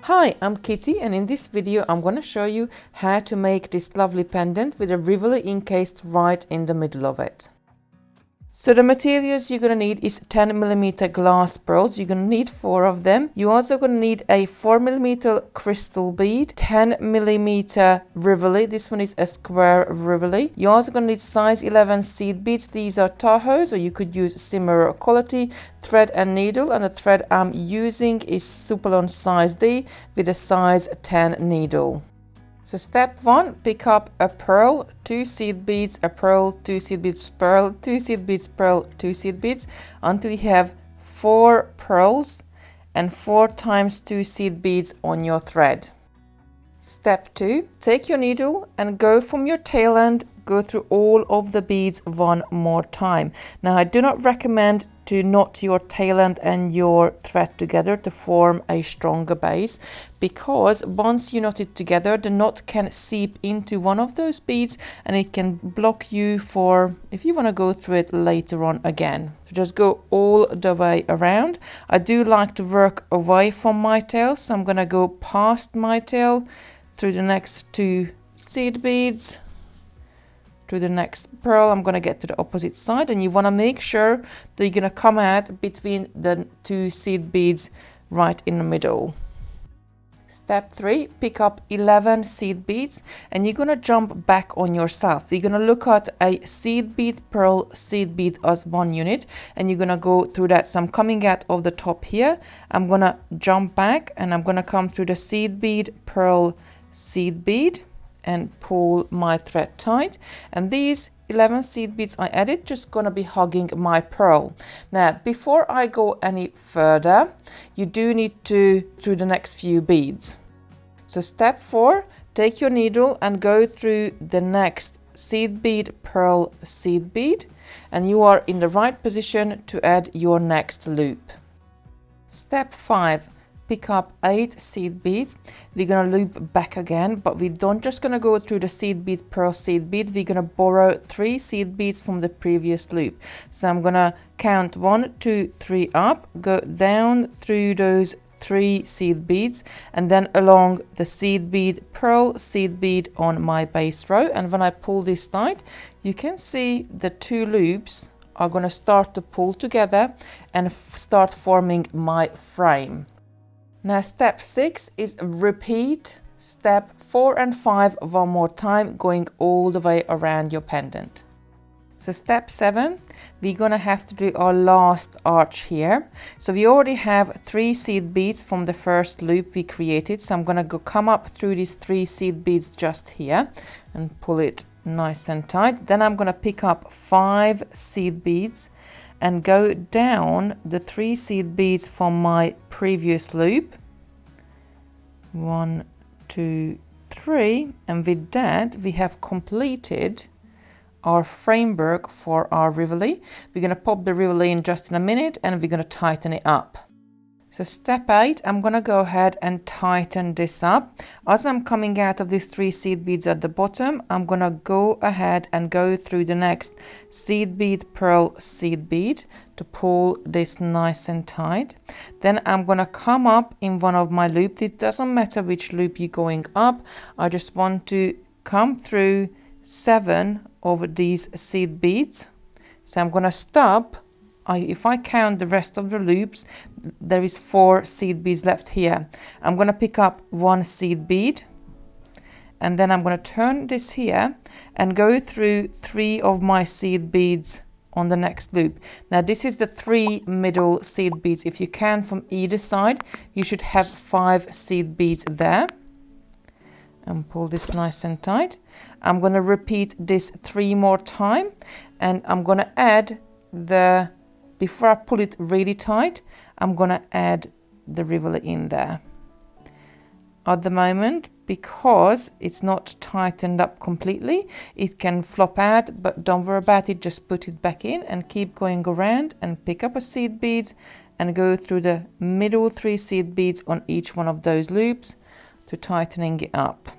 Hi, I'm Kitty, and in this video I'm going to show you how to make this lovely pendant with a Rivoli encased right in the middle of it. So the materials you're going to need is 10mm glass pearls. You're going to need 4 of them. You're also going to need a 4mm crystal bead, 10mm Rivoli. This one is a square Rivoli. You're also going to need size 11 seed beads. These are Tohos, or you could use similar quality, thread and needle. And the thread I'm using is Superlon size D with a size 10 needle. So step 1, pick up a pearl, 2 seed beads, a pearl, 2 seed beads, pearl, 2 seed beads, pearl, 2 seed beads, until you have 4 pearls and 4 times 2 seed beads on your thread. Step 2, take your needle and go from your tail end, go through all of the beads one more time. Now I do not recommend to knot your tail end and your thread together to form a stronger base, because once you knot it together, the knot can seep into one of those beads and it can block you for if you want to go through it later on again. So just go all the way around. I do like to work away from my tail, so I'm going to go past my tail through the next 2 seed beads, to the next pearl. I'm going to get to the opposite side, and you want to make sure that you're going to come out between the 2 seed beads right in the middle. Step 3, pick up 11 seed beads and you're going to jump back on yourself. You're going to look at a seed bead, pearl, seed bead as one unit, and you're going to go through that. So I'm coming out of the top here. I'm going to jump back and I'm going to come through the seed bead, pearl, seed bead, and pull my thread tight, and these 11 seed beads I added just gonna be hugging my pearl. Now before I go any further, you do need to through the next few beads. So step 4, take your needle and go through the next seed bead, pearl, seed bead, and you are in the right position to add your next loop. Step 5, pick up 8 seed beads. We're going to loop back again, but we don't just going to go through the seed bead, pearl, seed bead. We're going to borrow 3 seed beads from the previous loop. So I'm going to count 1, 2, 3 up, go down through those 3 seed beads, and then along the seed bead, pearl, seed bead on my base row. And when I pull this tight, you can see the 2 loops are going to start to pull together and start forming my frame. Now step 6 is repeat step 4 and 5 one more time, going all the way around your pendant. So step 7, we're gonna have to do our last arch here. So we already have 3 seed beads from the first loop we created. So I'm gonna come up through these 3 seed beads just here and pull it nice and tight. Then I'm gonna pick up 5 seed beads and go down the 3 seed beads from my previous loop. 1, 2, 3, and with that we have completed our framework for our Rivoli. We're going to pop the Rivoli in just in a minute and we're going to tighten it up. So step 8, I'm going to go ahead and tighten this up. As I'm coming out of these 3 seed beads at the bottom, I'm going to go ahead and go through the next seed bead, pearl, seed bead to pull this nice and tight. Then I'm going to come up in one of my loops. It doesn't matter which loop you're going up. I just want to come through 7 of these seed beads. So I'm going to stop. If I count the rest of the loops, there is 4 seed beads left here. I'm going to pick up 1 seed bead, and then I'm going to turn this here and go through 3 of my seed beads on the next loop. Now this is the 3 middle seed beads. If you count from either side, you should have 5 seed beads there. And pull this nice and tight. I'm going to repeat this 3 more times, and I'm going to add the before I pull it really tight, I'm going to add the Rivoli in there. At the moment, because it's not tightened up completely, it can flop out, but don't worry about it. Just put it back in and keep going around and pick up a seed bead and go through the middle 3 seed beads on each one of those loops to tightening it up.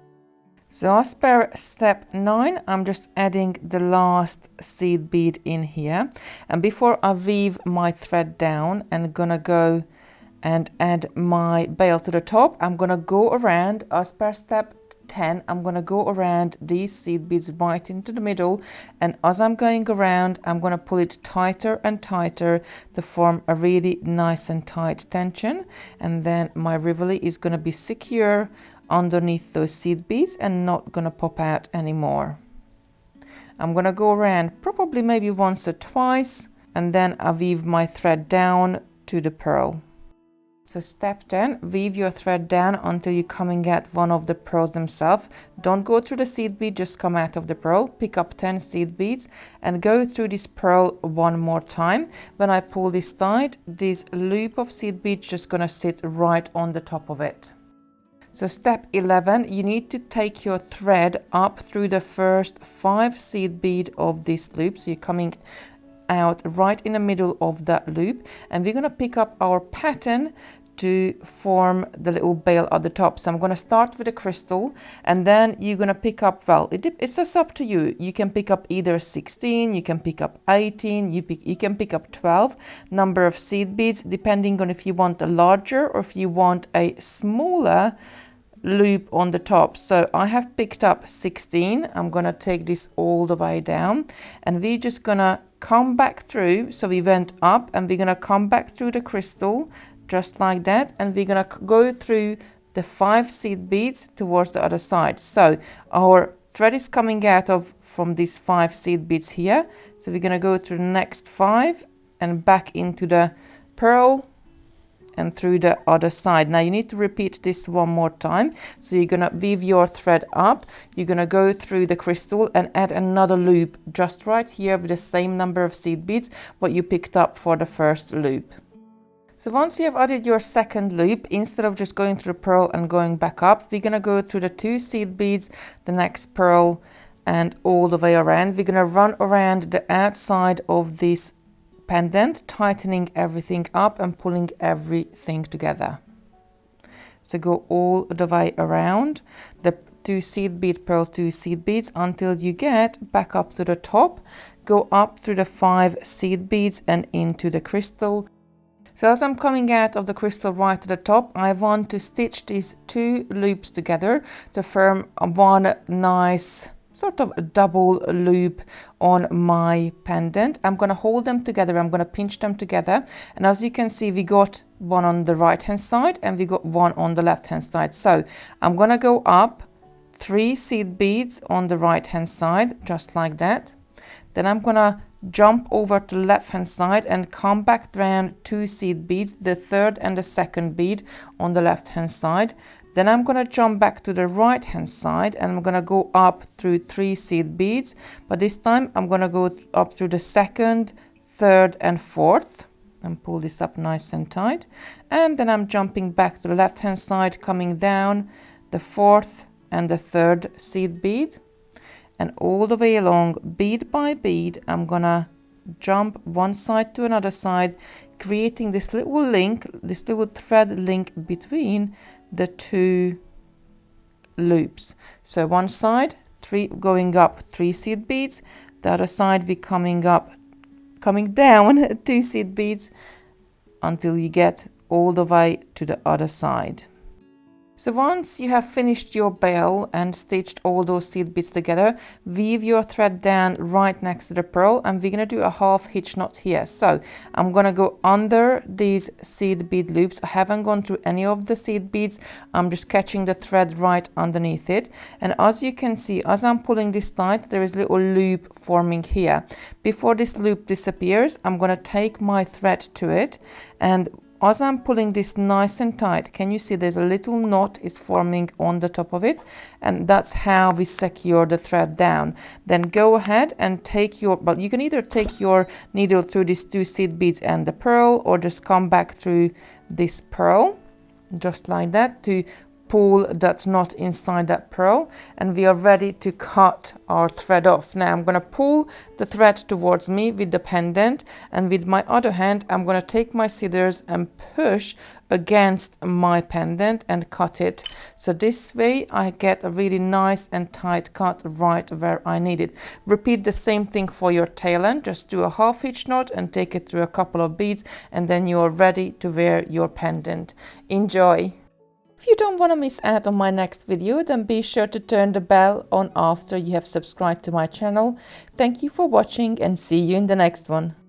So as per step 9, I'm just adding the last seed bead in here. And before I weave my thread down, I'm gonna go and add my bail to the top. I'm gonna go around as per step 10. I'm gonna go around these seed beads right into the middle, and as I'm going around, I'm gonna pull it tighter and tighter to form a really nice and tight tension, and then my Rivoli is gonna be secure underneath those seed beads and not gonna pop out anymore. I'm gonna go around probably maybe once or twice, and then I weave my thread down to the pearl. So step 10, weave your thread down until you're coming at one of the pearls themselves. Don't go through the seed bead, just come out of the pearl. Pick up 10 seed beads and go through this pearl one more time. When I pull this tight, this loop of seed beads just gonna sit right on the top of it. So step 11, you need to take your thread up through the first 5 seed bead of this loop. So you're coming out right in the middle of that loop, and we're gonna pick up our pattern to form the little bail at the top. So I'm going to start with a crystal, and then you're going to pick up, well, it's just up to you. You can pick up either 16, you can pick up 18, you can pick up 12 number of seed beads, depending on if you want a larger or if you want a smaller loop on the top. So I have picked up 16. I'm going to take this all the way down, and we're just going to come back through. So we went up, and we're going to come back through the crystal just like that, and we're gonna go through the 5 seed beads towards the other side. So our thread is coming out of from these 5 seed beads here, so we're gonna go through the next 5 and back into the pearl and through the other side. Now you need to repeat this one more time. So you're gonna weave your thread up, you're gonna go through the crystal and add another loop just right here with the same number of seed beads what you picked up for the first loop. So once you have added your second loop, instead of just going through the pearl and going back up, we're going to go through the 2 seed beads, the next pearl, and all the way around. We're going to run around the outside of this pendant, tightening everything up and pulling everything together. So go all the way around the 2 seed bead, pearl, 2 seed beads until you get back up to the top. Go up through the 5 seed beads and into the crystal. So as I'm coming out of the crystal right to the top, I want to stitch these 2 loops together to form one nice sort of a double loop on my pendant. I'm going to hold them together, I'm going to pinch them together, and as you can see, we got one on the right hand side and we got one on the left hand side. So I'm going to go up 3 seed beads on the right hand side, just like that. Then I'm going to jump over to the left hand side and come back around 2 seed beads, the 3rd and the 2nd bead on the left hand side. Then I'm going to jump back to the right hand side and I'm going to go up through 3 seed beads, but this time I'm going to go up through the 2nd, 3rd and 4th and pull this up nice and tight, and then I'm jumping back to the left hand side, coming down the 4th and the 3rd seed bead. And all the way along, bead by bead, I'm gonna jump one side to another side, creating this little link, this little thread link between the 2 loops. So one side, going up 3 seed beads, the other side we coming down 2 seed beads until you get all the way to the other side. So once you have finished your bail and stitched all those seed beads together, weave your thread down right next to the pearl, and we're going to do a half hitch knot here. So I'm going to go under these seed bead loops. I haven't gone through any of the seed beads. I'm just catching the thread right underneath it. And as you can see, as I'm pulling this tight, there is a little loop forming here. Before this loop disappears, I'm going to take my thread to it, and as I'm pulling this nice and tight, can you see there's a little knot is forming on the top of it, and that's how we secure the thread down. Then go ahead and take your, well, you can either take your needle through these 2 seed beads and the pearl, or just come back through this pearl just like that to pull that knot inside that pearl, and we are ready to cut our thread off. Now I'm going to pull the thread towards me with the pendant, and with my other hand I'm going to take my scissors and push against my pendant and cut it. So this way I get a really nice and tight cut right where I need it. Repeat the same thing for your tail end. Just do a half hitch knot and take it through a couple of beads, and then you are ready to wear your pendant. Enjoy! If you don't want to miss out on my next video, then be sure to turn the bell on after you have subscribed to my channel. Thank you for watching, and see you in the next one.